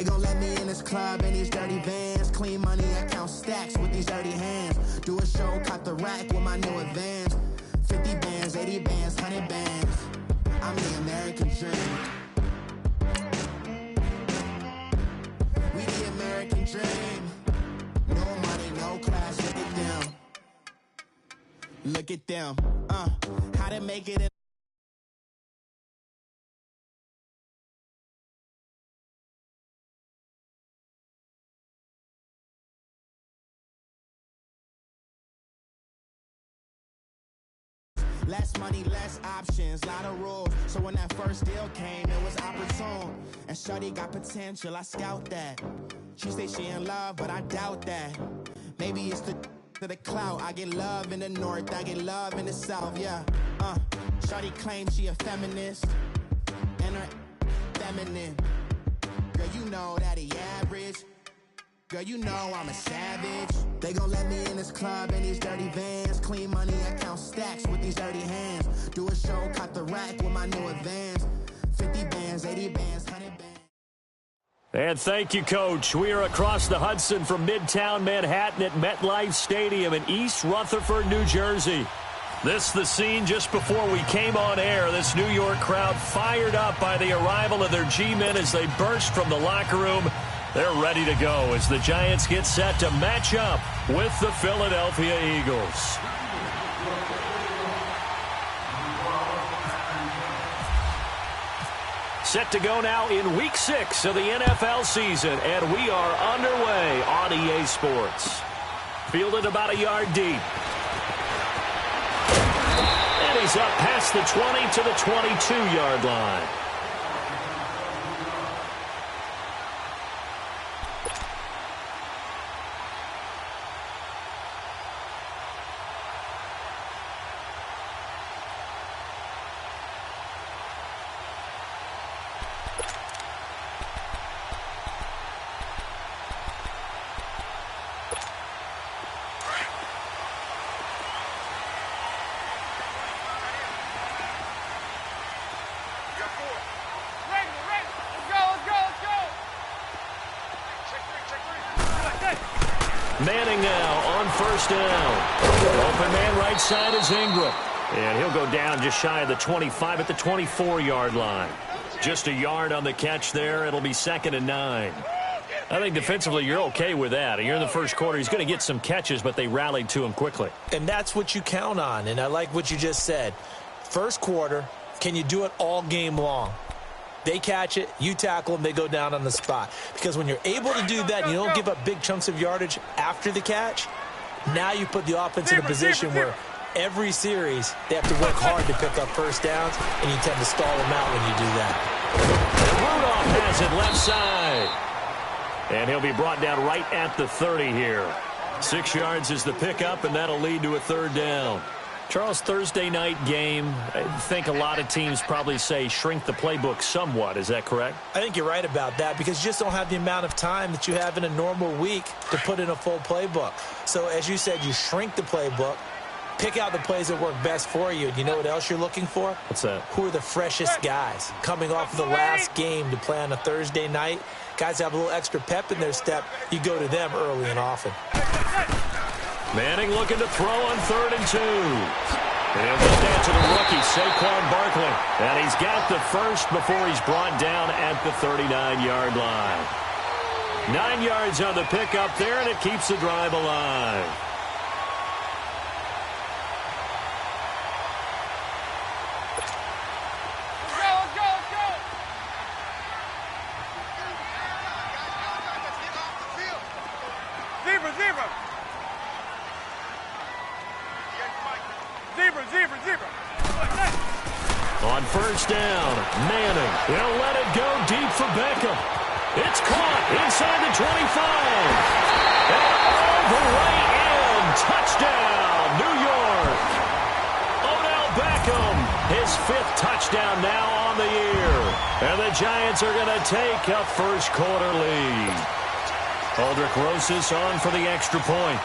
They gon' let me in this club in these dirty vans. Clean money, I count stacks with these dirty hands. Do a show, cop the rack with my new advance. 50 bands, 80 bands, 100 bands. I'm the American dream. We the American dream. No money, no class, look at them. Look at them, how to make it in. Less money, less options, lot of rules. So when that first deal came, it was opportune. And shorty got potential, I scout that. She say she in love, but I doubt that. Maybe it's the clout. I get love in the north, I get love in the south, yeah. Shorty claims she a feminist, and her feminine. Girl, you know that he average. Girl, you know I'm a savage. They gon' let me in this club in these dirty vans. Clean money, I count stacks with these dirty hands. Do a show, cop the rack with my new advance. 50 bands, 80 bands, 100 bands. And thank you, Coach. We are across the Hudson from Midtown Manhattan at MetLife Stadium in East Rutherford, New Jersey. This is the scene just before we came on air. This New York crowd fired up by the arrival of their G-men as they burst from the locker room. They're ready to go as the Giants get set to match up with the Philadelphia Eagles. Set to go now in Week 6 of the NFL season, and we are underway on EA Sports. Fielded about a yard deep. And he's up past the 20 to the 22-yard line. Manning now on first down. Open man right side is Ingram. And he'll go down just shy of the 25 at the 24-yard line. Just a yard on the catch there. It'll be 2nd and 9. I think defensively you're okay with that. You're in the first quarter. He's going to get some catches, but they rallied to him quickly. And that's what you count on, and I like what you just said. First quarter, can you do it all game long? They catch it, you tackle them, they go down on the spot. Because when you're able to do that and you don't give up big chunks of yardage after the catch, now you put the offense in a position where every series they have to work hard to pick up first downs, and you tend to stall them out when you do that. Rudolph has it left side. And he'll be brought down right at the 30 here. 6 yards is the pickup, and that'll lead to a 3rd down. Charles, Thursday night game, I think a lot of teams probably say shrink the playbook somewhat. Is that correct? I think you're right about that because you just don't have the amount of time that you have in a normal week to put in a full playbook. So, as you said, you shrink the playbook, pick out the plays that work best for you. And you know what else you're looking for? What's that? Who are the freshest guys coming off of the last game to play on a Thursday night? Guys have a little extra pep in their step. You go to them early and often. Manning looking to throw on 3rd and 2. And he'll get down to the rookie, Saquon Barkley. And he's got the first before he's brought down at the 39-yard line. 9 yards on the pickup there, and it keeps the drive alive. On first down, Manning. He'll let it go deep for Beckham. It's caught inside the 25. And all the way in. Touchdown, New York. Odell Beckham, his 5th touchdown now on the year. And the Giants are going to take a first quarter lead. Aldrick Rosas on for the extra point.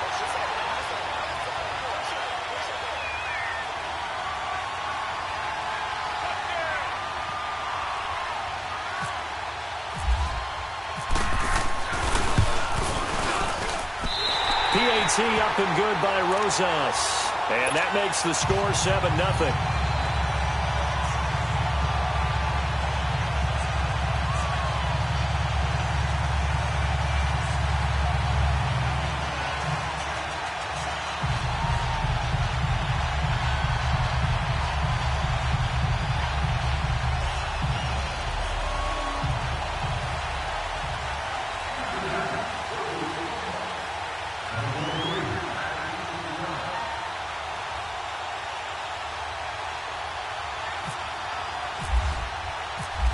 PAT up and good by Rosas. And that makes the score 7-0.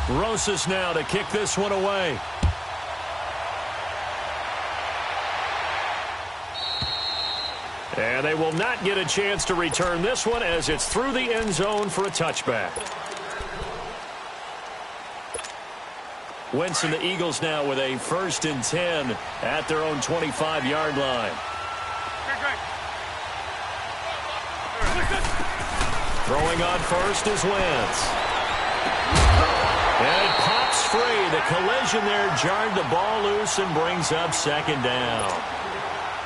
Rosas now to kick this one away. And they will not get a chance to return this one as it's through the end zone for a touchback. Wentz and the Eagles now with a 1st and 10 at their own 25-yard line. Throwing on first is Wentz. And it pops free. The collision there jarred the ball loose and brings up 2nd down.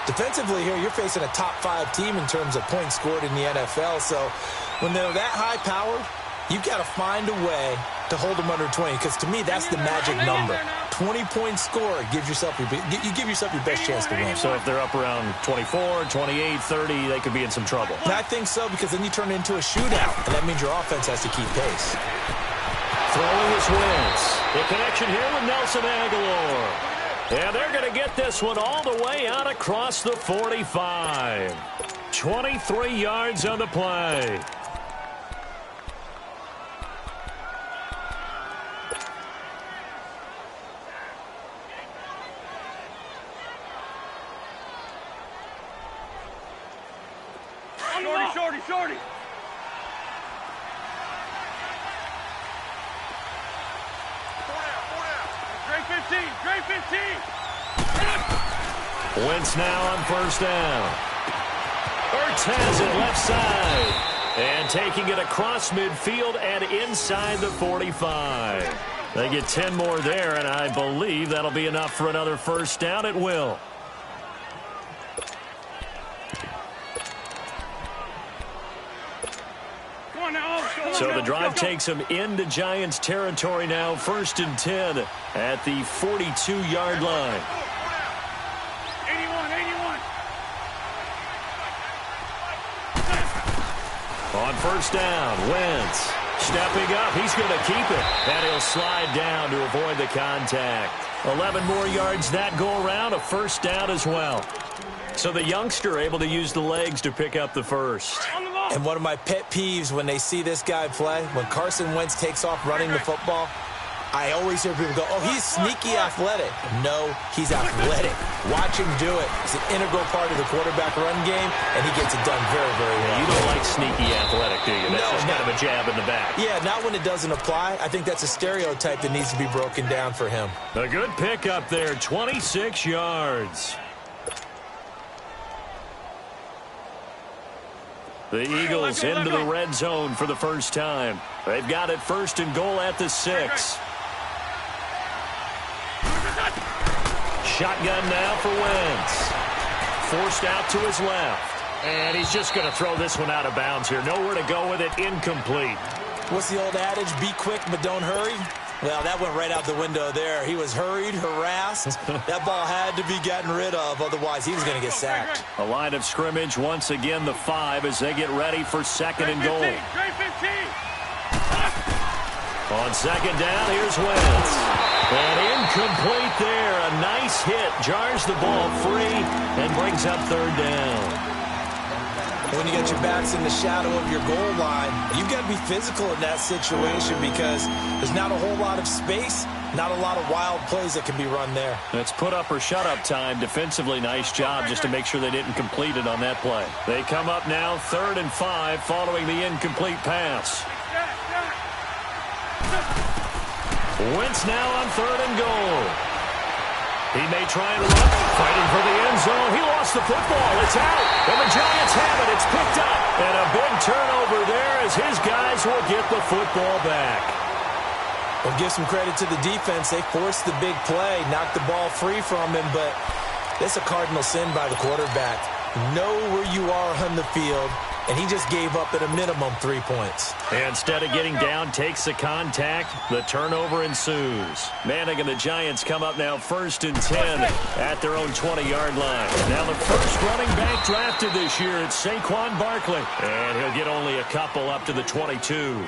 Defensively here, you're facing a top 5 team in terms of points scored in the NFL. So when they're that high-powered, you've got to find a way to hold them under 20. Because to me, that's the magic number. 20-point score gives yourself you give yourself your best chance to win. So if they're up around 24, 28, 30, they could be in some trouble. And I think so, because then you turn it into a shootout, and that means your offense has to keep pace. Throwing is Wentz. The connection here with Nelson Aguilar. And they're going to get this one all the way out across the 45. 23 yards on the play. Shorty. Great 15. Wentz now on 1st down. Ertz has it left side. And taking it across midfield and inside the 45. They get 10 more there, and I believe that'll be enough for another 1st down. It will. So the drive takes them into Giants territory now. 1st and 10 at the 42-yard line. 81. On 1st down, Wentz stepping up. He's going to keep it. And he'll slide down to avoid the contact. 11 more yards that go around. A 1st down as well. So the youngster able to use the legs to pick up the 1st. And one of my pet peeves when they see this guy play, when Carson Wentz takes off running the football, I always hear people go, oh, he's sneaky athletic. No, he's athletic. Watch him do it. It's an integral part of the quarterback run game, and he gets it done very, very well. You don't like sneaky athletic, do you? That's just kind of a jab in the back. Yeah, not when it doesn't apply. I think that's a stereotype that needs to be broken down for him. A good pickup there, 26 yards. The Eagles into the red zone for the 1st time. They've got it 1st and goal at the 6. Shotgun now for Wentz. Forced out to his left. And he's just going to throw this one out of bounds here. Nowhere to go with it. Incomplete. What's the old adage? Be quick, but don't hurry. Well, that went right out the window there. He was hurried, harassed. That ball had to be gotten rid of. Otherwise, he was going to get sacked. A line of scrimmage once again, the 5, as they get ready for 2nd and goal. On 2nd down, here's Wentz. And incomplete there. A nice hit. Jars the ball free and brings up 3rd down. When you got your backs in the shadow of your goal line, you've got to be physical in that situation because there's not a whole lot of space, not a lot of wild plays that can be run there. That's put up or shut up time. Defensively, nice job just to make sure they didn't complete it on that play. They come up now 3rd and 5 following the incomplete pass. Wentz now on 3rd and goal. He may try and run, fighting for the end zone. He lost the football. It's out, and the Giants have it. It's picked up, and a big turnover there as his guys will get the football back. Well, give some credit to the defense. They forced the big play, knocked the ball free from him, but that's a cardinal sin by the quarterback. know where you are on the field, and he just gave up at a minimum 3 points. Instead of getting down, takes the contact. The turnover ensues. Manning and the Giants come up now 1st and 10 at their own 20-yard line. Now the first running back drafted this year, it's Saquon Barkley. And he'll get only a couple up to the 22.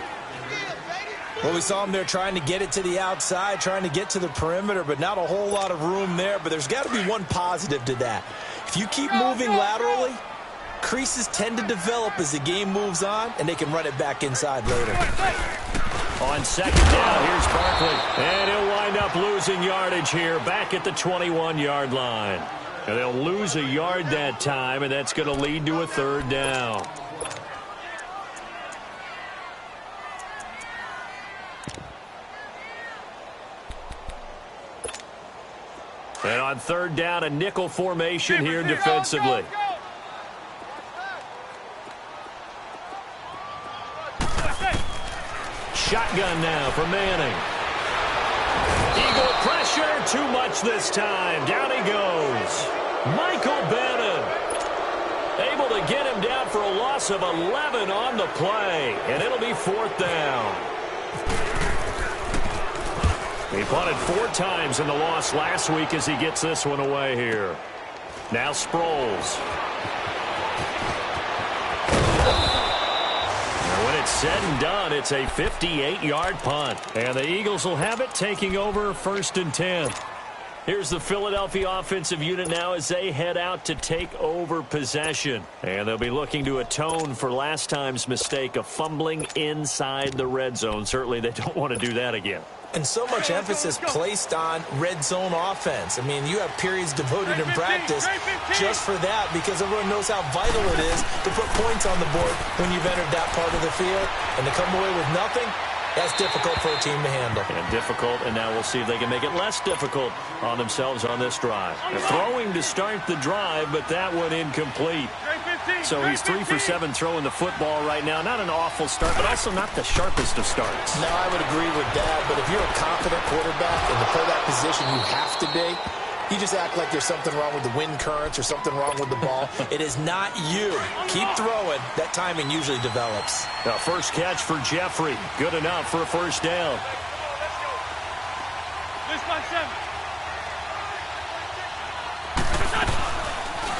Well, we saw him there trying to get it to the outside, trying to get to the perimeter, but not a whole lot of room there. But there's got to be one positive to that. If you keep moving laterally, creases tend to develop as the game moves on, and they can run it back inside later. On 2nd down, here's Barkley. And he'll wind up losing yardage here, back at the 21-yard line. And they'll lose a yard that time, and that's going to lead to a 3rd down. And on 3rd down, a nickel formation here defensively. Shotgun now for Manning. Eagle pressure, too much this time. Down he goes. Michael Bannon able to get him down for a loss of 11 on the play. And it'll be 4th down. He punted 4 times in the loss last week as he gets this one away here. Now Sproles. And when it's said and done, it's a 58-yard punt. And the Eagles will have it, taking over 1st and 10. Here's the Philadelphia offensive unit now as they head out to take over possession. And they'll be looking to atone for last time's mistake of fumbling inside the red zone. Certainly they don't want to do that again. And so much emphasis placed on red zone offense. I mean, you have periods devoted in practice just for that because everyone knows how vital it is to put points on the board when you've entered that part of the field. And to come away with nothing, that's difficult for a team to handle. And difficult, and now we'll see if they can make it less difficult on themselves on this drive. They're throwing to start the drive, but that one incomplete. So he's 3 for 7 throwing the football right now. Not an awful start, but also not the sharpest of starts. No, I would agree with that, but if you're a confident quarterback and to play that position you have to be, you just act like there's something wrong with the wind currents or something wrong with the ball. It is not you. Keep throwing. That timing usually develops. The first catch for Jeffrey. Good enough for a 1st down.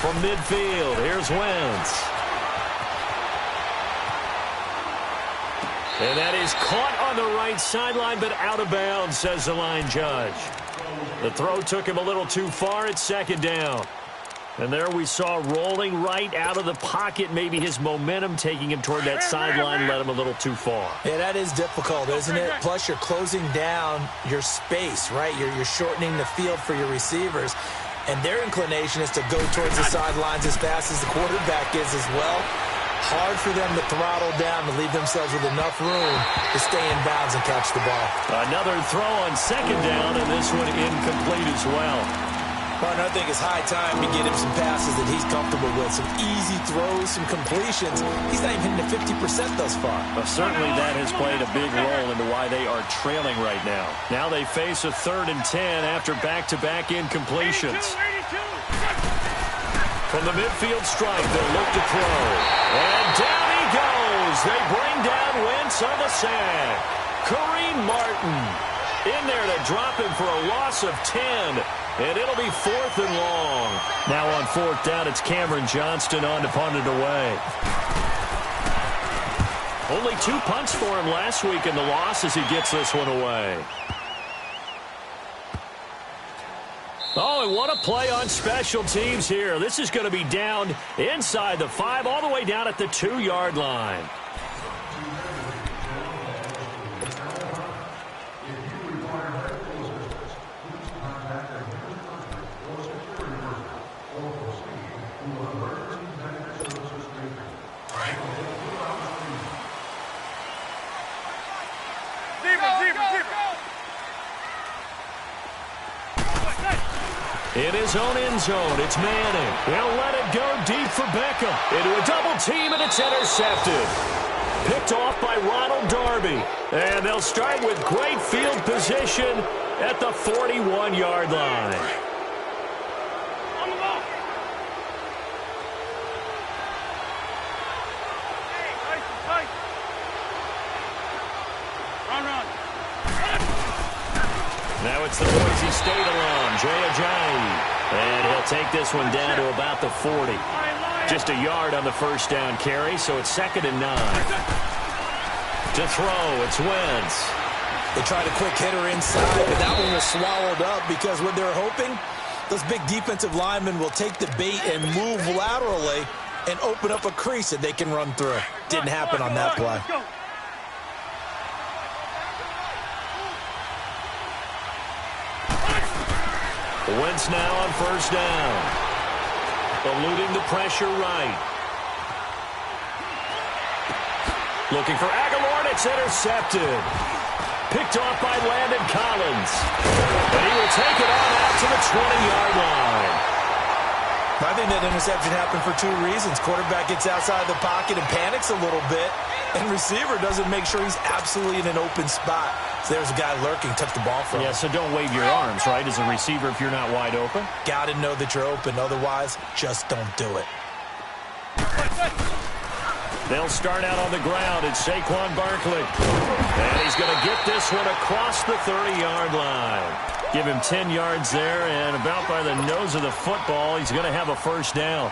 From midfield, here's Wentz. And that is caught on the right sideline, but out of bounds, says the line judge. The throw took him a little too far at 2nd down. And there we saw rolling right out of the pocket. Maybe his momentum taking him toward that sideline led him a little too far. Yeah, that is difficult, isn't it? Plus, you're closing down your space, right? You're shortening the field for your receivers. And their inclination is to go towards the sidelines as fast as the quarterback is as well. Hard for them to throttle down to leave themselves with enough room to stay in bounds and catch the ball. Another throw on 2nd down, and this one incomplete as well. Well, I think it's high time to get him some passes that he's comfortable with. Some easy throws, some completions. He's not even hitting the 50% thus far. Well, certainly that has played a big role into why they are trailing right now. Now they face a 3rd and 10 after back-to-back incompletions. 82. From the midfield stripe, they'll look to throw. And down he goes. They bring down Wentz on the sack. Kareem Martin in there to drop him for a loss of 10. And it'll be 4th and long. Now on 4th down, it's Cameron Johnston on to punt it away. Only 2 punts for him last week in the loss as he gets this one away. Oh, and what a play on special teams here. This is going to be down inside the 5, all the way down at the 2-yard line. In his own end zone, it's Manning. He'll let it go deep for Beckham. Into a double team, and it's intercepted. Picked off by Ronald Darby. And they'll start with great field position at the 41-yard line. it's the Boise State alum, Jay Ajayi. And he'll take this one down to about the 40. Just a yard on the first down carry, so it's 2nd and 9. To throw, it's Wentz. They tried a quick hitter inside, but that one was swallowed up because what they're hoping, those big defensive linemen will take the bait and move laterally and open up a crease that they can run through. Didn't happen on that play. Wentz now on first down. Eluding the pressure right. Looking for Aguilar, and it's intercepted. Picked off by Landon Collins. And he will take it on out to the 20-yard line. I think that interception happened for 2 reasons. Quarterback gets outside the pocket and panics a little bit, and receiver doesn't make sure he's absolutely in an open spot. So there's a guy lurking, took the ball from him. Yeah, so don't wave your arms, right, as a receiver if you're not wide open? Got to know that you're open. Otherwise, just don't do it. They'll start out on the ground. It's Saquon Barkley. And he's going to get this one across the 30-yard line. Give him 10 yards there, and about by the nose of the football, he's going to have a first down.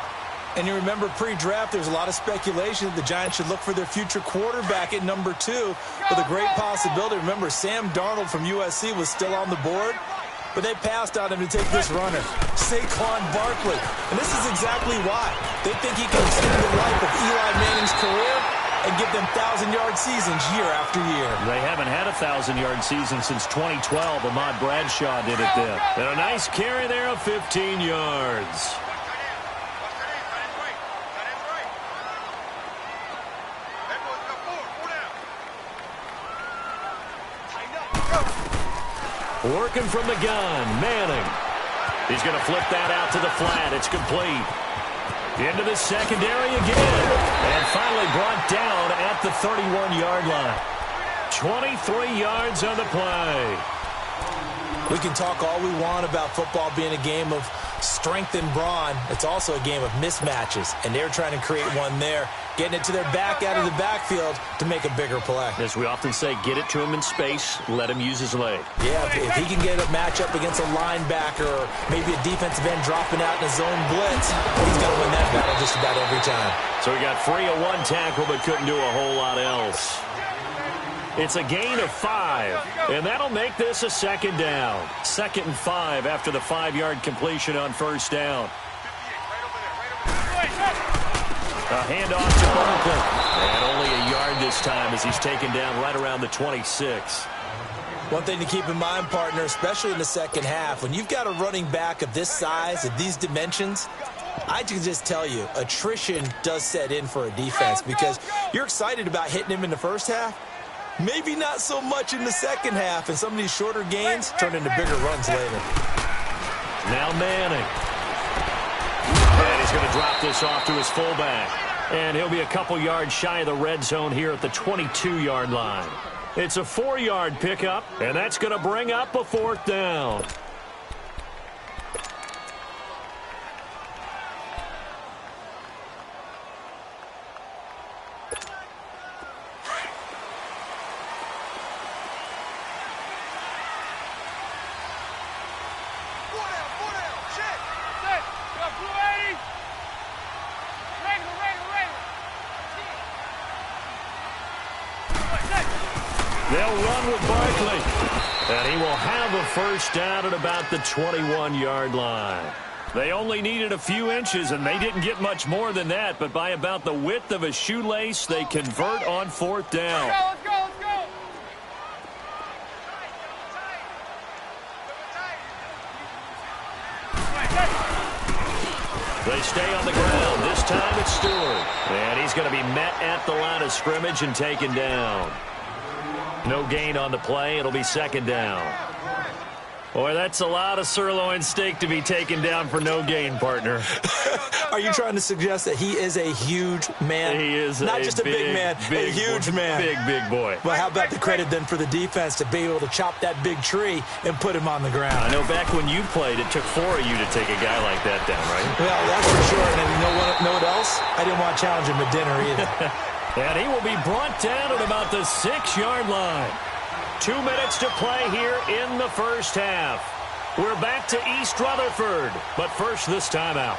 And you remember pre-draft, there's a lot of speculation that the Giants should look for their future quarterback at number 2 with a great possibility. Remember, Sam Darnold from USC was still on the board, but they passed on him to take this runner, Saquon Barkley. And this is exactly why. They think he can extend the life of Eli Manning's career and give them 1,000-yard seasons year after year. They haven't had a 1,000-yard season since 2012. Ahmad Bradshaw did it then. And a nice carry there of 15 yards. Working from the gun, Manning. He's going to flip that out to the flat. It's complete. Into the secondary again. And finally brought down at the 31-yard line. 23 yards on the play. We can talk all we want about football being a game of strength and brawn. It's also a game of mismatches, and they're trying to create one there, getting it to their back out of the backfield to make a bigger play. As we often say, get it to him in space, let him use his leg. Yeah, if he can get a matchup against a linebacker or maybe a defensive end dropping out in a zone blitz, he's going to win that battle just about every time. So he got free of 1 tackle but couldn't do a whole lot else. It's a gain of 5, and that'll make this a 2nd down. 2nd and 5 after the 5-yard completion on first down. A handoff to Barkley. And only a yard this time as he's taken down right around the 26. One thing to keep in mind, partner, especially in the second half, when you've got a running back of this size, of these dimensions, I can just tell you, attrition does set in for a defense because you're excited about hitting him in the first half. Maybe not so much in the second half, and some of these shorter gains turn into bigger runs later. Now Manning. And he's going to drop this off to his fullback. And he'll be a couple yards shy of the red zone here at the 22-yard line. It's a 4-yard pickup, and that's going to bring up a 4th down. They'll run with Barkley. And he will have a first down at about the 21-yard line. They only needed a few inches, and they didn't get much more than that. But by about the width of a shoelace, they convert on 4th down. Let's go, let's go. They stay on the ground. This time it's Stewart. And he's going to be met at the line of scrimmage and taken down. No gain on the play. It'll be 2nd down. Boy, that's a lot of sirloin steak to be taken down for no gain, partner. Are you trying to suggest that he is a huge man? He is not just a big man, a huge man. Big boy. Well, how about the credit then for the defense to be able to chop that big tree and put him on the ground? I know back when you played, it took 4 of you to take a guy like that down, right? Well, that's for sure. And you know what else? I didn't want to challenge him at dinner either. And he will be brought down at about the 6-yard line. 2 minutes to play here in the first half. We're back to East Rutherford, but first this timeout.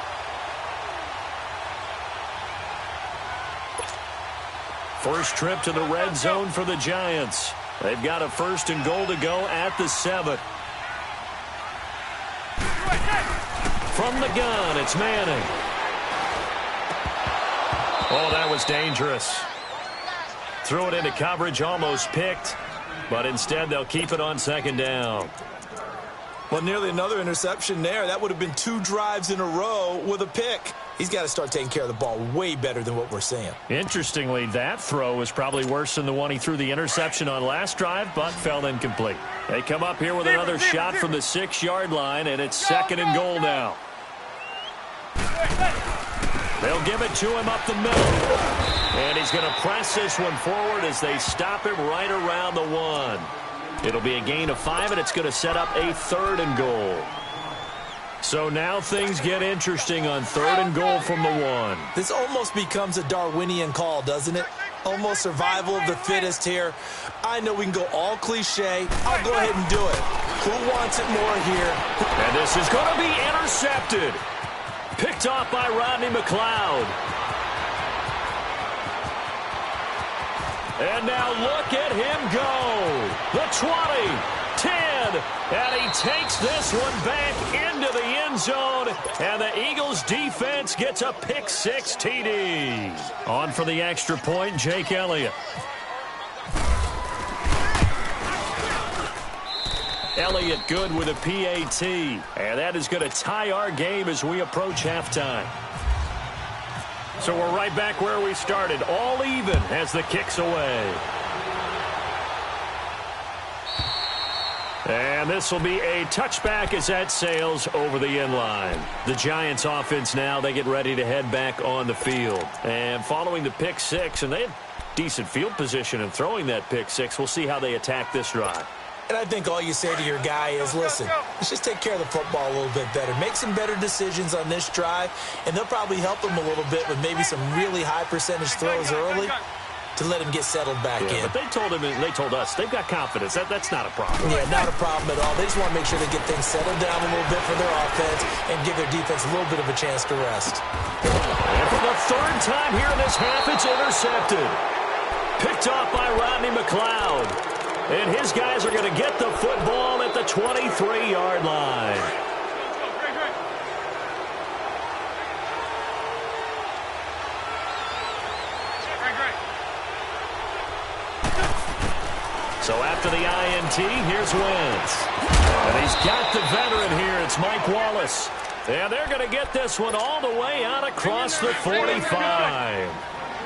First trip to the red zone for the Giants. They've got a 1st and goal to go at the 7. From the gun, it's Manning. Oh, that was dangerous. Threw it into coverage, almost picked, but instead they'll keep it on 2nd down. Well, nearly another interception there. That would have been 2 drives in a row with a pick. He's got to start taking care of the ball way better than what we're seeing. Interestingly, that throw was probably worse than the one he threw the interception on last drive, but fell incomplete. They come up here with another shot from the 6-yard line, and it's 2nd and goal now. They'll give it to him up the middle. And he's going to press this one forward as they stop him right around the 1. It'll be a gain of 5, and it's going to set up a 3rd and goal. So now things get interesting on 3rd and goal from the 1. This almost becomes a Darwinian call, doesn't it? Almost survival of the fittest here. I know we can go all cliche. I'll go ahead and do it. Who wants it more here? And this is going to be intercepted. Picked off by Rodney McLeod. And now look at him go. The 20. 10, and he takes this one back into the end zone, and the Eagles defense gets a pick-6 TD. On for the extra point, Jake Elliott. Elliott good with a PAT, and that is going to tie our game as we approach halftime. So we're right back where we started, all even as the kick's away. And this will be a touchback as that sails over the end line. The Giants offense now, they get ready to head back on the field. And following the pick-6, and they had decent field position in throwing that pick-6, we'll see how they attack this drive. And I think all you say to your guy is, listen, let's just take care of the football a little bit better. Make some better decisions on this drive, and they'll probably help him a little bit with maybe some really high percentage throws early to let him get settled back in. But they told us they've got confidence. That's not a problem. Yeah, not a problem at all. They just want to make sure they get things settled down a little bit for their offense and give their defense a little bit of a chance to rest. And for the 3rd time here in this half, it's intercepted. Picked off by Rodney McLeod. And his guys are going to get the football at the 23-yard line. So after the INT, here's Wentz. And he's got the veteran here. It's Mike Wallace. And they're going to get this one all the way out across the 45.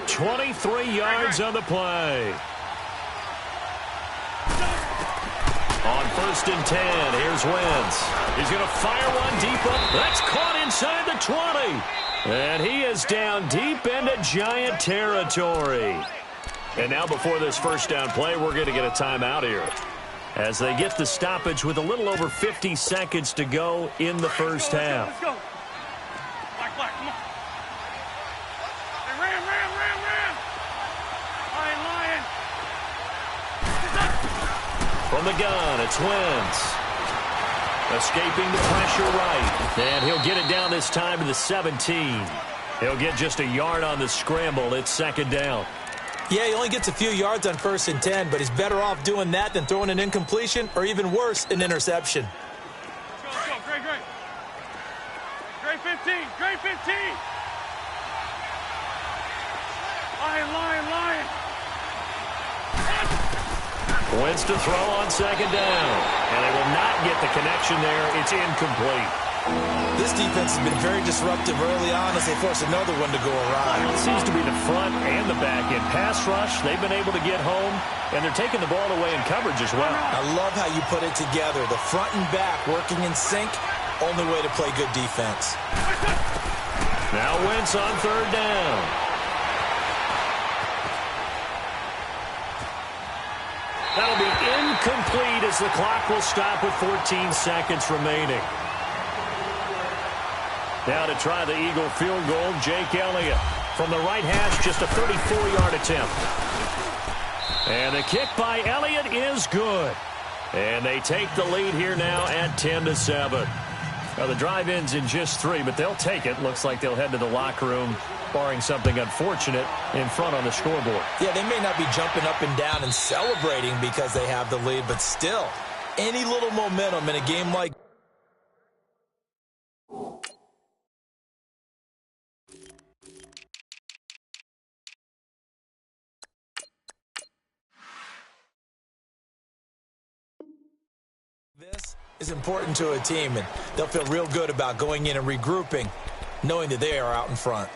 23 yards on the play. On 1st and 10, here's Wentz. He's going to fire one deep up. That's caught inside the 20. And he is down deep into Giant territory. And now before this 1st down play, we're going to get a timeout here as they get the stoppage with a little over 50 seconds to go in the first half. Let's go. Black, come on. Hey, ram. Lion. From the gun, it's Wentz. Escaping the pressure right. And he'll get it down this time to the 17. He'll get just a yard on the scramble. It's 2nd down. Yeah, he only gets a few yards on 1st and 10, but he's better off doing that than throwing an incompletion or even worse, an interception. Let's go. Great 15. Lion. Wentz to throw on 2nd down. And they will not get the connection there. It's incomplete. This defense has been very disruptive early on as they force another one to go around. It seems to be the front and the back end. Pass rush, they've been able to get home, and they're taking the ball away in coverage as well. I love how you put it together. The front and back working in sync, only way to play good defense. Now Wentz on 3rd down. That'll be incomplete as the clock will stop with 14 seconds remaining. Now to try the Eagle field goal, Jake Elliott. From the right hash, just a 34-yard attempt. And the kick by Elliott is good. And they take the lead here now at 10-7. Now, the drive ends in just 3, but they'll take it. Looks like they'll head to the locker room, barring something unfortunate, in front on the scoreboard. Yeah, they may not be jumping up and down and celebrating because they have the lead, but still, any little momentum in a game like this is important to a team, and they'll feel real good about going in and regrouping, knowing that they are out in front.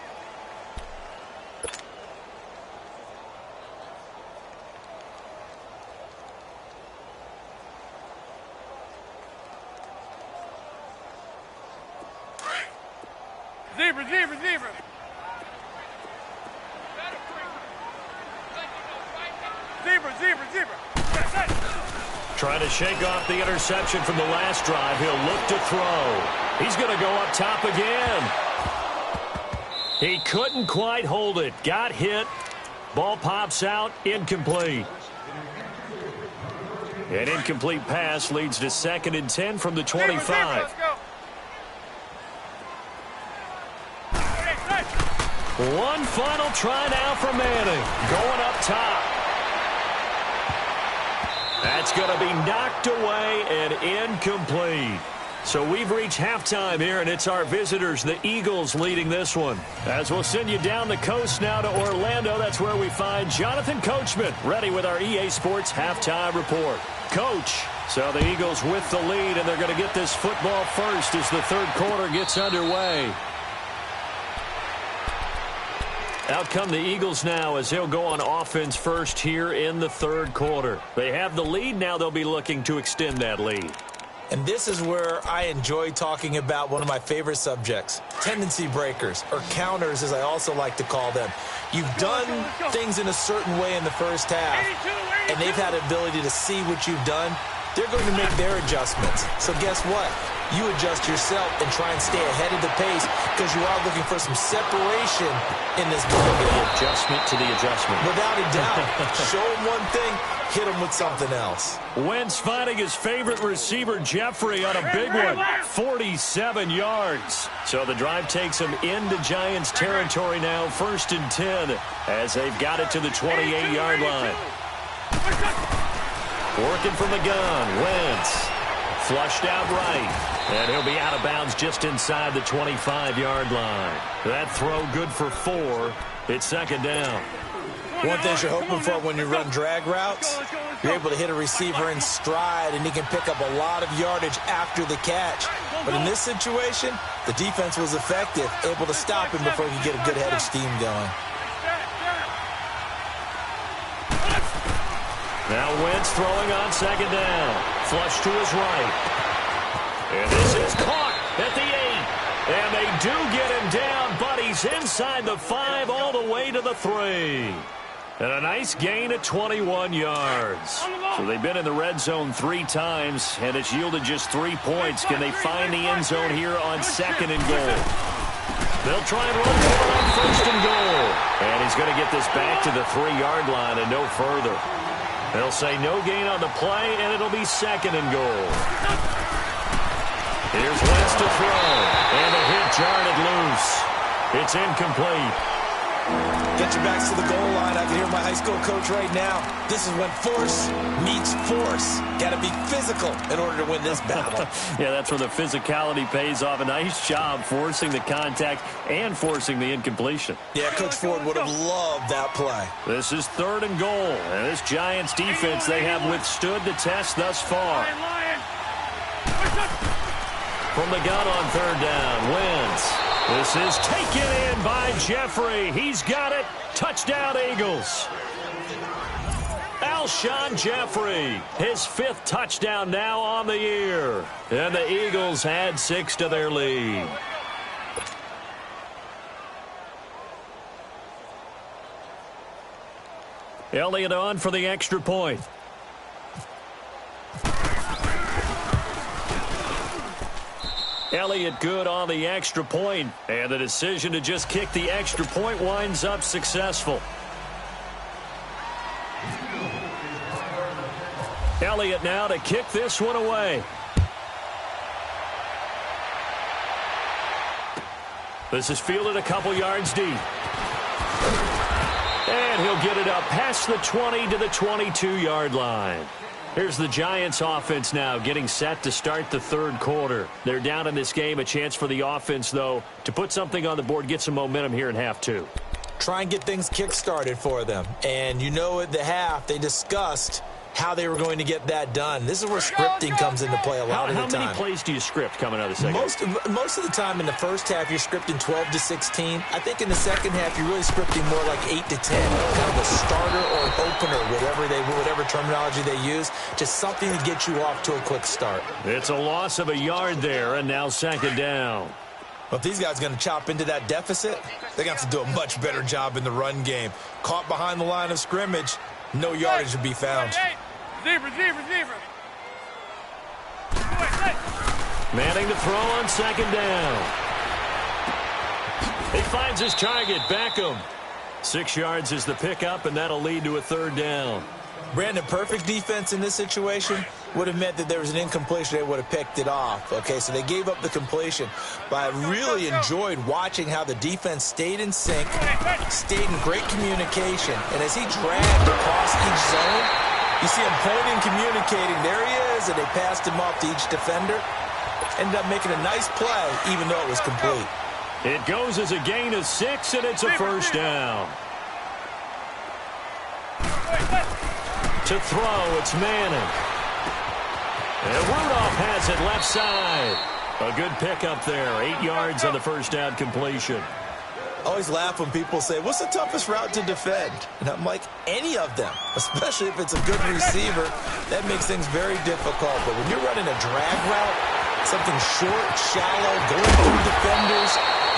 Zebra, zebra, zebra. Zebra, zebra, zebra. Trying to shake off the interception from the last drive. He'll look to throw. He's going to go up top again. He couldn't quite hold it. Got hit. Ball pops out. Incomplete. An incomplete pass leads to 2nd and 10 from the 25. Zebra, zebra, let's go. One final try now for Manning. Going up top. That's going to be knocked away and incomplete. So we've reached halftime here, and it's our visitors, the Eagles, leading this one. As we'll send you down the coast now to Orlando, that's where we find Jonathan Coachman, ready with our EA Sports halftime report. Coach, so the Eagles with the lead, and they're going to get this football first as the third quarter gets underway. Out come the Eagles now as they'll go on offense first here in the third quarter. They have the lead. Now they'll be looking to extend that lead. And this is where I enjoy talking about one of my favorite subjects, tendency breakers, or counters as I also like to call them. You've done things in a certain way in the first half, and they've had the ability to see what you've done. They're going to make their adjustments. So guess what? You adjust yourself and try and stay ahead of the pace because you are looking for some separation in this ball game. Adjustment to the adjustment. Without a doubt. Show them one thing, hit them with something else. Wentz finding his favorite receiver, Jeffrey, on a big one. 47 yards. So the drive takes him into Giants territory now, 1st and 10, as they've got it to the 28-yard line. Working from the gun, Wentz. Flushed out right. And he'll be out of bounds just inside the 25-yard line. That throw good for 4. It's 2nd down. One thing you're hoping for when you run drag routes, you're able to hit a receiver in stride, and he can pick up a lot of yardage after the catch. But in this situation, the defense was effective, able to stop him before he could get a good head of steam going. Now Wentz throwing on 2nd down. Flush to his right. And this is caught at the 8. And they do get him down, but he's inside the 5 all the way to the 3. And a nice gain at 21 yards. So they've been in the red zone 3 times, and it's yielded just 3 points. Can they find the end zone here on 2nd and goal? They'll try and run for it on 1st and goal. And he's going to get this back to the 3-yard line and no further. They'll say no gain on the play, and it'll be 2nd and goal. Here's Wentz to throw, and the hit jarred it loose. It's incomplete. Get your backs to the goal line. I can hear my high school coach right now. This is when force meets force. Got to be physical in order to win this battle. Yeah, that's where the physicality pays off. A nice job forcing the contact and forcing the incompletion. Yeah, Coach Ford would have loved that play. This is 3rd and goal. And this Giants defense, they have withstood the test thus far. From the gun on 3rd down, Wentz. This is taken in by Jeffrey. He's got it. Touchdown, Eagles. Alshon Jeffrey, his 5th touchdown now on the year. And the Eagles add 6 to their lead. Elliott on for the extra point. Elliott good on the extra point, and the decision to just kick the extra point winds up successful. Elliott now to kick this one away. This is fielded a couple yards deep. And he'll get it up past the 20 to the 22-yard line. Here's the Giants offense now getting set to start the third quarter. They're down in this game. A chance for the offense, though, to put something on the board, get some momentum here in half two. Try and get things kick-started for them. And you know at the half, they discussed how they were going to get that done. This is where scripting comes into play a lot of the time. How many plays do you script coming out of the second? Most of the time in the first half, you're scripting 12 to 16. I think in the second half, you're really scripting more like 8 to 10. Kind of a starter or an opener, whatever terminology they use. Just something to get you off to a quick start. It's a loss of a yard there, and now second down. Well, if these guys are going to chop into that deficit, they're going to have to do a much better job in the run game. Caught behind the line of scrimmage, no yardage to be found. Zebra. Manning to throw on second down. He finds his target, Beckham. 6 yards is the pickup, and that'll lead to a third down. Brandon, perfect defense in this situation would have meant that there was an incompletion. They would have picked it off. Okay, so they gave up the completion. But I really enjoyed watching how the defense stayed in sync, stayed in great communication. And as he dragged across each zone, you see him pointing, communicating. There he is, and they passed him off to each defender. Ended up making a nice play, even though it was complete. It goes as a gain of 6, and it's a first down. To throw, it's Manning. And Rudolph has it left side. A good pickup there. 8 yards on the first down completion. I always laugh when people say, what's the toughest route to defend? And I'm like, any of them, especially if it's a good receiver. That makes things very difficult. But when you're running a drag route, something short, shallow, going through defenders,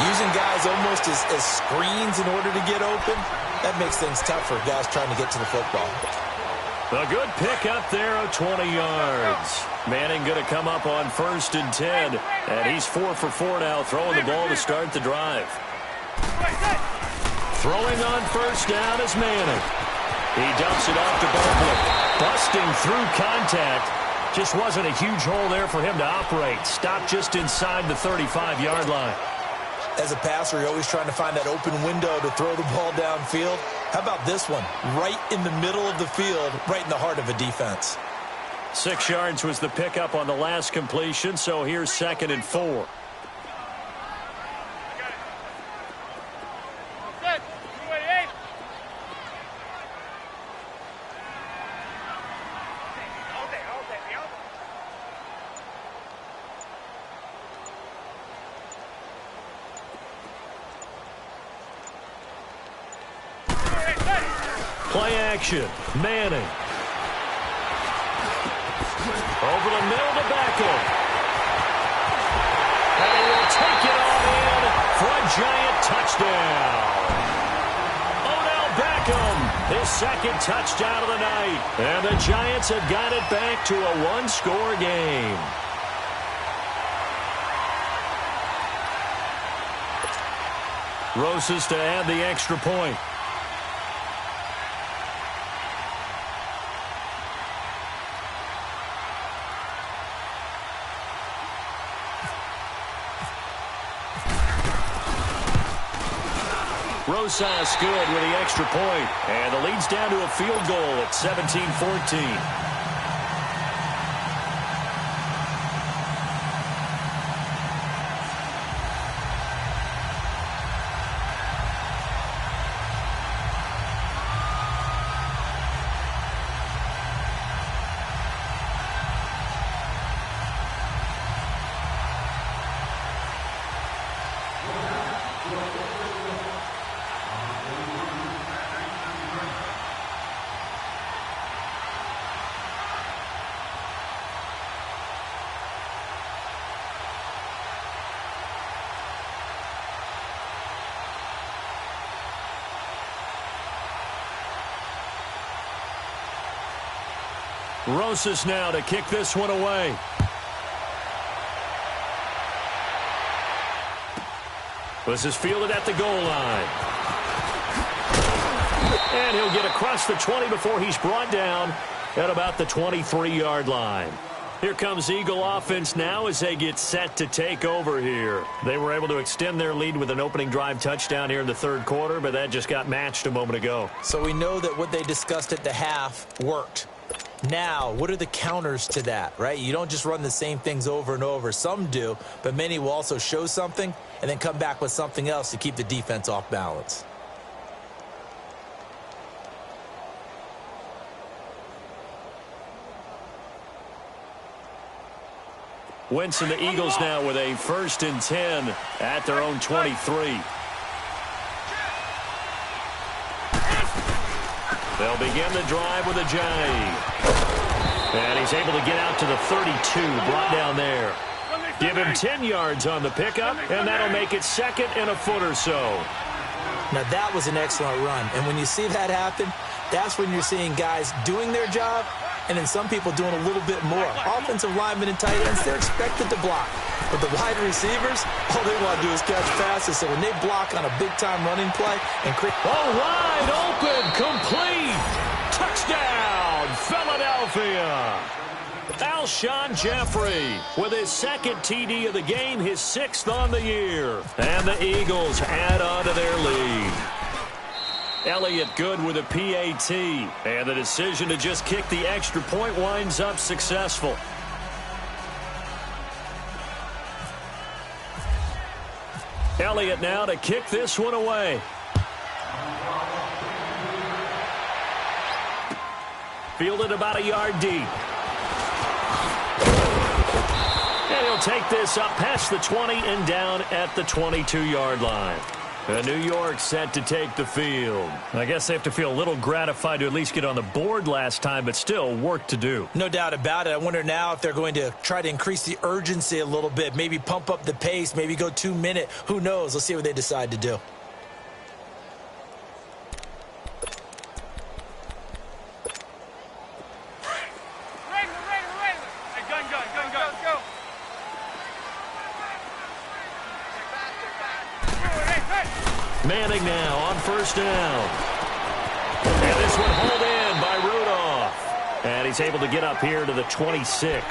using guys almost as screens in order to get open, that makes things tough for guys trying to get to the football. A good pickup there of 20 yards. Manning going to come up on 1st and 10. And he's 4 for 4 now, throwing the ball to start the drive. Throwing on first down is Manning. He dumps it off to Barkley. Busting through contact. Just wasn't a huge hole there for him to operate. Stopped just inside the 35-yard line. As a passer, you're always trying to find that open window to throw the ball downfield. How about this one? Right in the middle of the field, right in the heart of a defense. 6 yards was the pickup on the last completion, so here's 2nd and 4. Play action. Manning. Over the middle to Beckham. And he will take it on in for a giant touchdown. Odell Beckham, his 2nd touchdown of the night. And the Giants have got it back to a one-score game. Rosas to add the extra point. Rosas good with the extra point. And the lead's down to a field goal at 17-14. Rosas now to kick this one away. This is fielded at the goal line. And he'll get across the 20 before he's brought down. at about the 23-yard line. Here comes Eagle offense now as they get set to take over here. They were able to extend their lead with an opening drive touchdown here in the third quarter, but that just got matched a moment ago. So we know that what they discussed at the half worked. Now, what are the counters to that, right? You don't just run the same things over and over. Some do, but many will also show something and then come back with something else to keep the defense off balance. Wentz and the Eagles now with a 1st and 10 at their own 23. They'll begin the drive with a J. And he's able to get out to the 32, brought down there. Give him 10 yards on the pickup, and that'll make it 2nd and a foot or so. Now, that was an excellent run. And when you see that happen, that's when you're seeing guys doing their job and then some people doing a little bit more. Offensive linemen and tight ends, they're expected to block. But the wide receivers, all they want to do is catch passes. So when they block on a big-time running play and wide open, complete, touchdown, Philadelphia. Alshon Jeffrey with his 2nd TD of the game, his 6th on the year. And the Eagles add on to their lead. Elliott good with a PAT. And the decision to just kick the extra point winds up successful. Elliott now to kick this one away. Fielded about a yard deep. And he'll take this up past the 20 and down at the 22-yard line. New York set to take the field. I guess they have to feel a little gratified to at least get on the board last time, but still work to do. No doubt about it. I wonder now if they're going to try to increase the urgency a little bit, maybe pump up the pace, maybe go 2-minute. Who knows? Let's see what they decide to do. Manning now on 1st down. And this one hauled in by Rudolph. And he's able to get up here to the 26.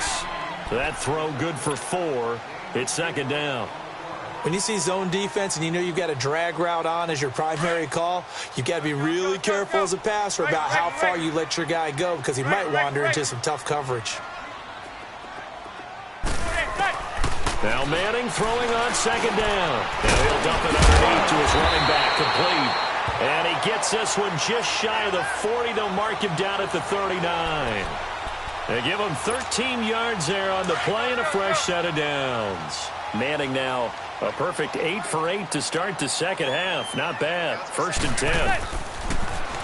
So that throw good for 4. It's 2nd down. When you see zone defense and you know you've got a drag route on as your primary call, you've got to be really careful as a passer about how far you let your guy go because he might wander into some tough coverage. Now Manning throwing on 2nd down. Now he'll dump it underneath to his running back, complete. And he gets this one just shy of the 40. They'll mark him down at the 39. They give him 13 yards there on the play and a fresh set of downs. Manning now a perfect 8 for 8 to start the second half. Not bad. 1st and 10.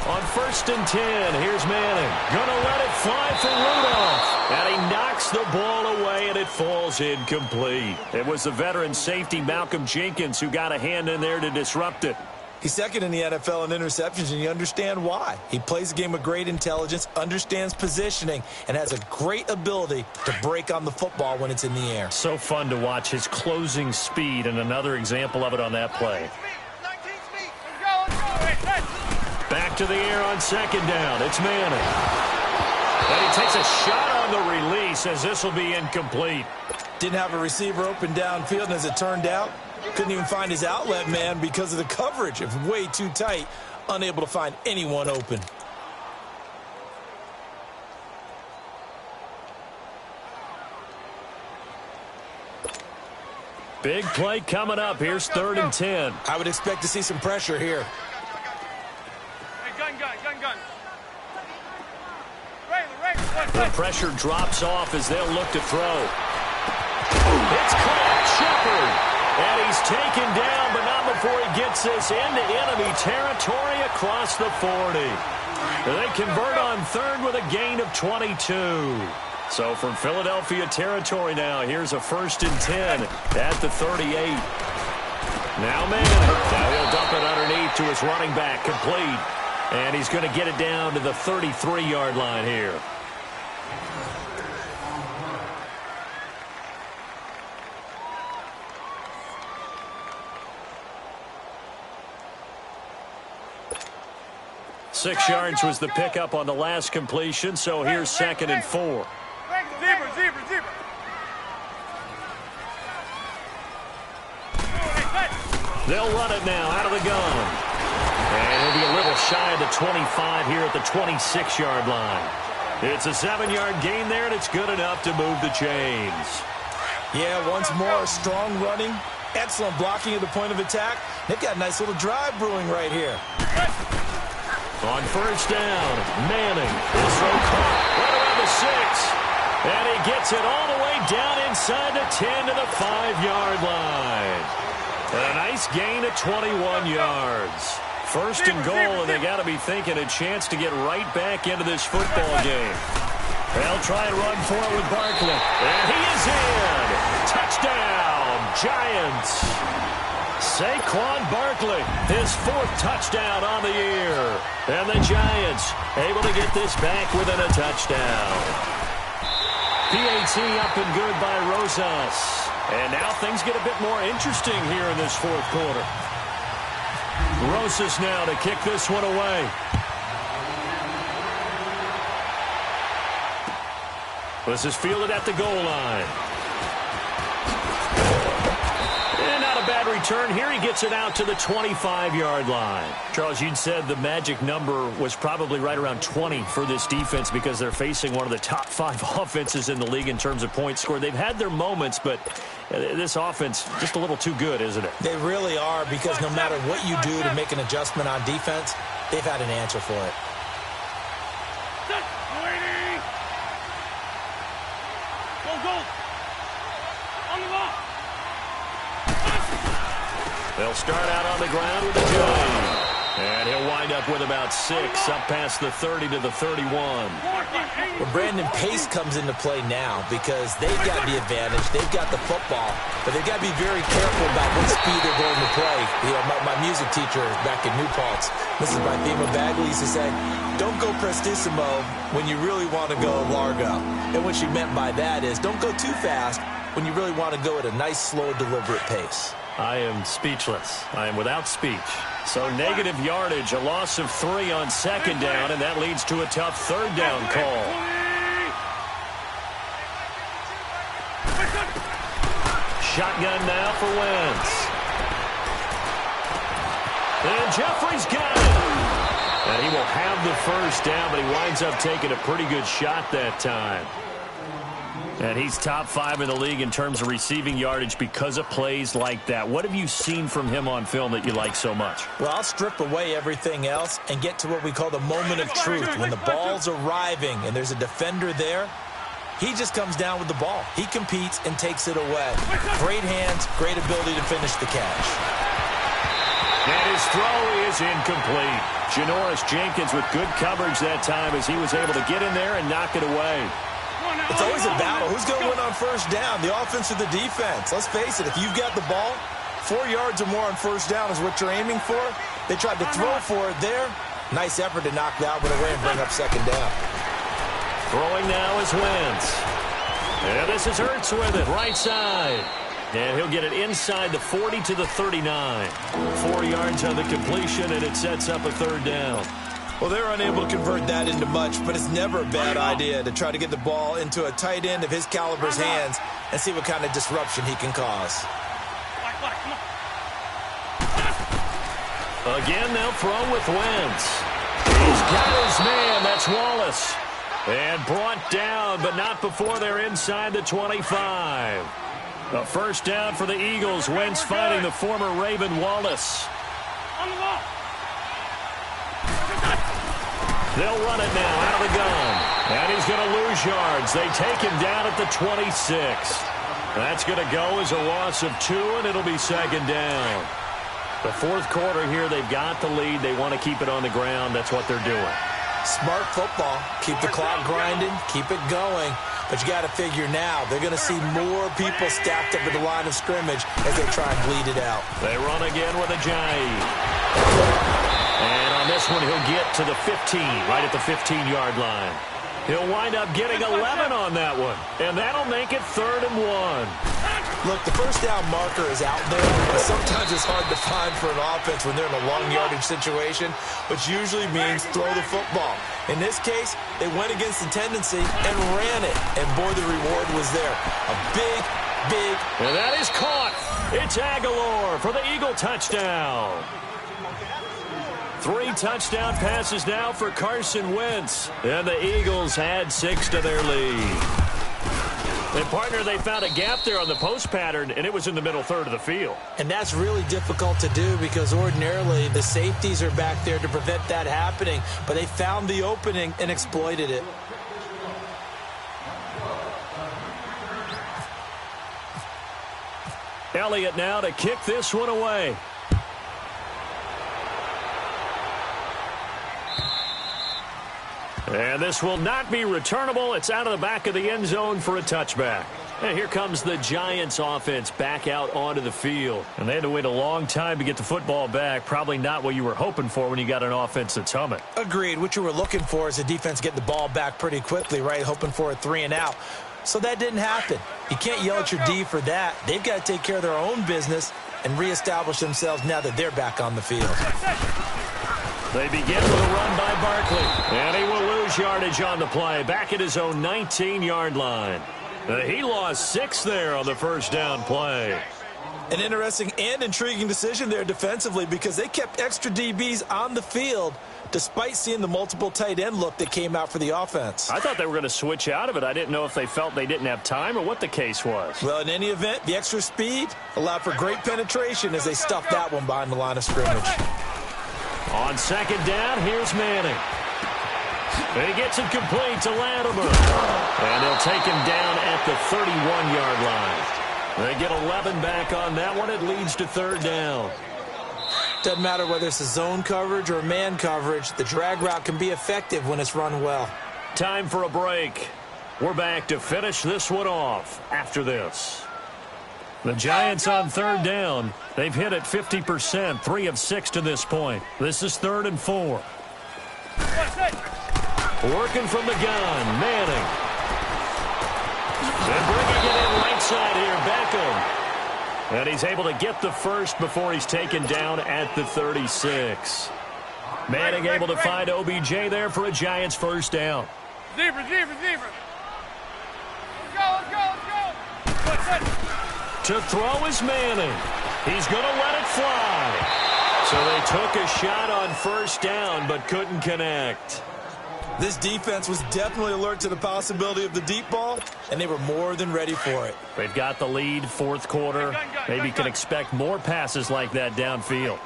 On 1st and 10, here's Manning. Gonna let it fly for Rudolph. And he knocks the ball away, and it falls incomplete. It was the veteran safety, Malcolm Jenkins, who got a hand in there to disrupt it. He's 2nd in the NFL in interceptions, and you understand why. He plays the game with great intelligence, understands positioning, and has a great ability to break on the football when it's in the air. So fun to watch his closing speed, and another example of it on that play. Back to the air on 2nd down. It's Manning. And he takes a shot on the release as this will be incomplete. Didn't have a receiver open downfield, and as it turned out, couldn't even find his outlet man because of the coverage. It was way too tight, unable to find anyone open. Big play coming up. Here's 3rd and 10. I would expect to see some pressure here. Gun. The pressure drops off as they'll look to throw. It's caught. Shepard. And he's taken down, but not before he gets this into enemy territory across the 40. They convert on 3rd with a gain of 22. So from Philadelphia territory now, here's a 1st and 10 at the 38. Now Manning. Now he'll dump it underneath to his running back, complete. And he's going to get it down to the 33-yard line here. 6 yards was the pickup on the last completion, so here's 2nd and 4. Zebra. They'll run it now out of the gun. And he'll be a little shy of the 25 here at the 26-yard line. It's a 7-yard gain there, and it's good enough to move the chains. Yeah, once more, strong running, excellent blocking at the point of attack. They've got a nice little drive brewing right here. On first down, Manning is throw caught right around the 6. And he gets it all the way down inside the 10 to the 5-yard line. And a nice gain of 21 yards. First and goal, and they got to be thinking a chance to get right back into this football game. They'll try and run for it with Barkley. And he is in. Touchdown, Giants. Saquon Barkley, his 4th touchdown on the year. And the Giants able to get this back within a touchdown. PAT up and good by Rosas. And now things get a bit more interesting here in this 4th quarter. Rosas now to kick this one away. This is fielded at the goal line. And not a bad return here. He gets it out to the 25-yard line. Charles, you'd said the magic number was probably right around 20 for this defense because they're facing one of the top 5 offenses in the league in terms of points scored. They've had their moments, but this offense just a little too good, isn't it? They really are, because no matter what you do to make an adjustment on defense, they've had an answer for it. They'll start out on the ground with a J. And he'll wind up with about 6, up past the 30 to the 31. Well, Brandon, pace comes into play now because they've got the advantage. They've got the football, but they've got to be very careful about what speed they're going to play. You know, my music teacher back in New Paltz, Mrs. Bythema Bagley, used to say, don't go prestissimo when you really want to go largo. And what she meant by that is don't go too fast when you really want to go at a nice, slow, deliberate pace. I am speechless. I am without speech. So negative yardage, a loss of 3 on 2nd down, and that leads to a tough 3rd down call. Shotgun now for Wentz. And Jeffrey's got it. And he will have the 1st down, but he winds up taking a pretty good shot that time. And he's top 5 in the league in terms of receiving yardage because of plays like that. What have you seen from him on film that you like so much? Well, I'll strip away everything else and get to what we call the moment of truth. When the ball's arriving and there's a defender there, he just comes down with the ball. He competes and takes it away. Great hands, great ability to finish the catch. And his throw is incomplete. Janoris Jenkins with good coverage that time as he was able to get in there and knock it away. It's always a battle. Who's going to win on 1st down, the offense or the defense? Let's face it, if you've got the ball, 4 yards or more on 1st down is what you're aiming for. They tried to throw for it there. Nice effort to knock that one away and bring up 2nd down. Throwing now is Wentz. And this is Ertz with it, right side. And he'll get it inside the 40 to the 39. 4 yards on the completion, and it sets up a 3rd down. Well, they're unable to convert that into much, but it's never a bad idea to try to get the ball into a tight end of his caliber's hands and see what kind of disruption he can cause. Again, they'll throw with Wentz. He's got his man. That's Wallace. And brought down, but not before they're inside the 25. A 1st down for the Eagles. Wentz finding the former Raven Wallace. They'll run it now out of the gun. And he's going to lose yards. They take him down at the 26. That's going to go as a loss of 2, and it'll be 2nd down. The 4th quarter here, they've got the lead. They want to keep it on the ground. That's what they're doing. Smart football. Keep the clock grinding. Keep it going. But you got to figure now, they're going to see more people stacked up at the line of scrimmage as they try and bleed it out. They run again with a Jai. And on this one, he'll get to the 15, right at the 15-yard line. He'll wind up getting 11 on that one. And that'll make it 3rd and 1. Look, the first down marker is out there, but sometimes it's hard to find for an offense when they're in a long yardage situation, which usually means throw the football. In this case, they went against the tendency and ran it, and boy, the reward was there. A big, and that is caught. It's Aguilar for the Eagle touchdown. 3 touchdown passes now for Carson Wentz, and the Eagles add 6 to their lead. And, partner, they found a gap there on the post pattern, and it was in the middle third of the field. And that's really difficult to do because ordinarily the safeties are back there to prevent that happening. But they found the opening and exploited it. Elliott now to kick this one away. And this will not be returnable. It's out of the back of the end zone for a touchback. And here comes the Giants offense back out onto the field. And they had to wait a long time to get the football back. Probably not what you were hoping for when you got an offense that's humming. Agreed. What you were looking for is the defense get the ball back pretty quickly, right? Hoping for a 3 and out. So that didn't happen. You can't yell at your D for that. They've got to take care of their own business and reestablish themselves now that they're back on the field. They begin with a run by Barkley. And he will lose yardage on the play. Back at his own 19-yard line. He lost 6 there on the first down play. An interesting and intriguing decision there defensively because they kept extra DBs on the field despite seeing the multiple tight end look that came out for the offense. I thought they were going to switch out of it. I didn't know if they felt they didn't have time or what the case was. Well, in any event, the extra speed allowed for great penetration as they stuffed that one behind the line of scrimmage. On second down, here's Manning. And he gets it complete to Latimer. And they'll take him down at the 31-yard line. They get 11 back on that one. It leads to third down. Doesn't matter whether it's a zone coverage or man coverage. The drag route can be effective when it's run well. Time for a break. We're back to finish this one off after this. The Giants on third down. They've hit it 50%, 3 of 6 to this point. This is 3rd and 4. Working from the gun, Manning. And bringing it in right side here, Beckham. And he's able to get the first before he's taken down at the 36. Manning able to find OBJ there for a Giants first down. Zebra. Let's go. To throw is Manning. He's going to let it fly. So they took a shot on first down but couldn't connect. This defense was definitely alert to the possibility of the deep ball, and they were more than ready for it. They've got the lead, fourth quarter. Maybe can expect more passes like that downfield.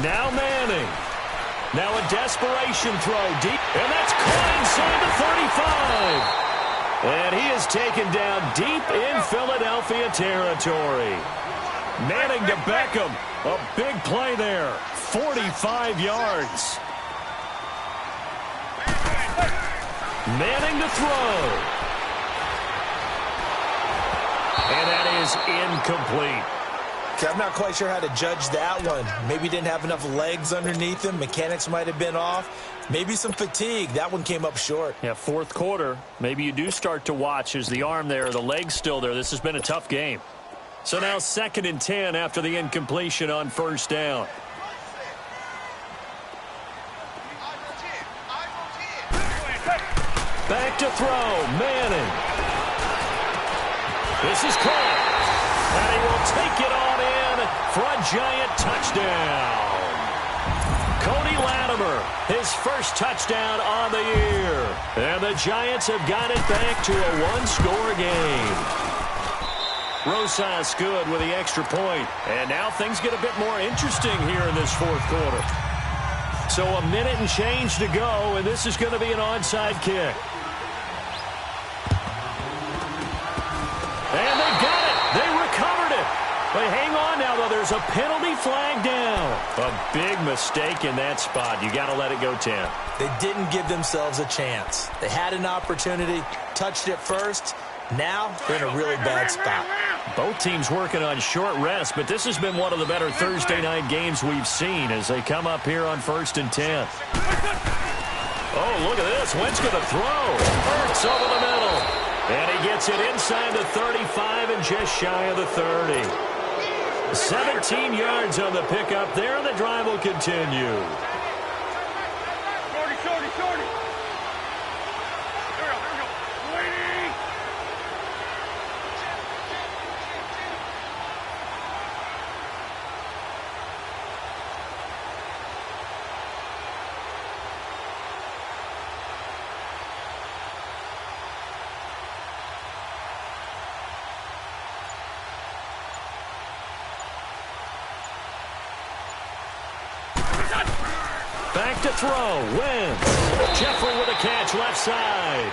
Now Manning. Now a desperation throw deep, and that's caught inside the 35. And he is taken down deep in Philadelphia territory. Manning to Beckham. A big play there. 45 yards. Manning to throw. And that is incomplete. I'm not quite sure how to judge that one. Maybe didn't have enough legs underneath him. Mechanics might have been off. Maybe some fatigue. That one came up short. Yeah, fourth quarter. Maybe you do start to watch as the arm there, the leg's still there. This has been a tough game. So now 2nd and 10 after the incompletion on first down. Back to throw. Manning. This is caught. And he will take it on in for a Giant touchdown. Cody Latimer, his first touchdown on the year. And the Giants have got it back to a one-score game. Rosas good with the extra point. And now things get a bit more interesting here in this fourth quarter. So a minute and change to go, and this is going to be an onside kick. And they got it. They recovered it. They hang on now, though. There's a penalty flag down. A big mistake in that spot. You got to let it go 10. They didn't give themselves a chance. They had an opportunity, touched it first. Now they're in a really bad spot. Both teams working on short rest, but this has been one of the better Thursday night games we've seen as they come up here on 1st and 10. Oh, look at this. Wentz going to throw. Hurts over the middle. And he gets it inside the 35 and just shy of the 30. 17 yards on the pickup there, and the drive will continue. Shorty. There we go. Waiting. Back to throw. Wentz. Jeffrey with a catch left side.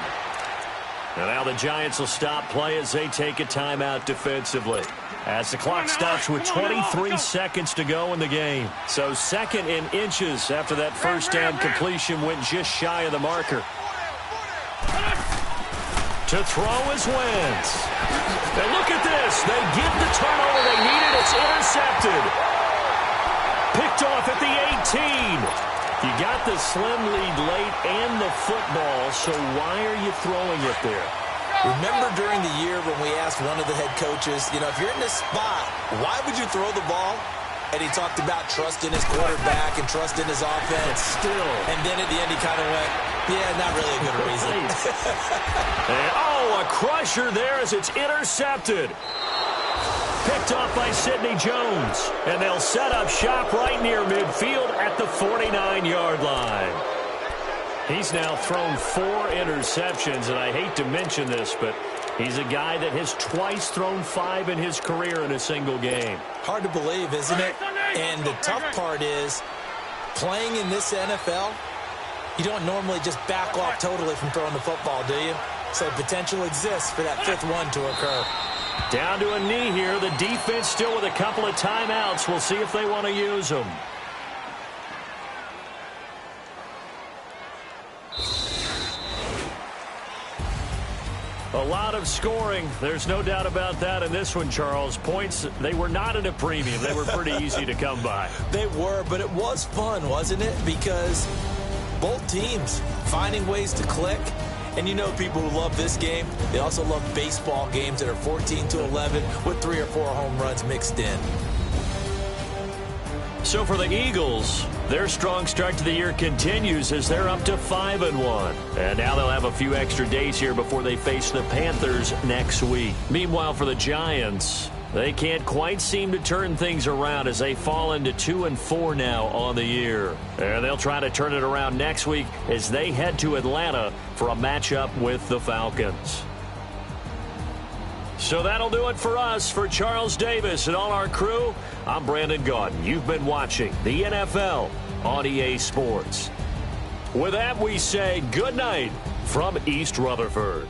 And now the Giants will stop play as they take a timeout defensively. As the clock stops with 23 seconds to go in the game. So 2nd in inches after that first down completion went just shy of the marker. To throw is Wentz. And look at this. They get the turnover they needed. It's intercepted. Picked off at the 18. You got the slim lead late and the football, so why are you throwing it there? Remember during the year when we asked one of the head coaches, if you're in this spot, why would you throw the ball? And he talked about trust in his quarterback and trust in his offense. But still. And then at the end he kind of went, yeah, not really a good reason. And, a crusher there as it's intercepted. Picked off by Sidney Jones. And they'll set up shop right near midfield at the 49-yard line. He's now thrown 4 interceptions, and I hate to mention this, but he's a guy that has twice thrown 5 in his career in a single game. Hard to believe, isn't it? And the tough part is, playing in this NFL, you don't normally just back off totally from throwing the football, do you? So potential exists for that 5th one to occur. Down to a knee here. The defense still with a couple of timeouts. We'll see if they want to use them. A lot of scoring. There's no doubt about that in this one, Charles. Points, they were not at a premium. They were pretty easy to come by. They were, but it was fun, wasn't it? Because both teams finding ways to click. And people who love this game, they also love baseball games that are 14-11 with 3 or 4 home runs mixed in. So for the Eagles, their strong start to the year continues as they're up to 5-1. And now they'll have a few extra days here before they face the Panthers next week. Meanwhile, for the Giants, they can't quite seem to turn things around as they fall into 2-4 now on the year. And they'll try to turn it around next week as they head to Atlanta for a matchup with the Falcons. So that'll do it for us. For Charles Davis and all our crew, I'm Brandon Gaudin. You've been watching the NFL on EA Sports. With that, we say good night from East Rutherford.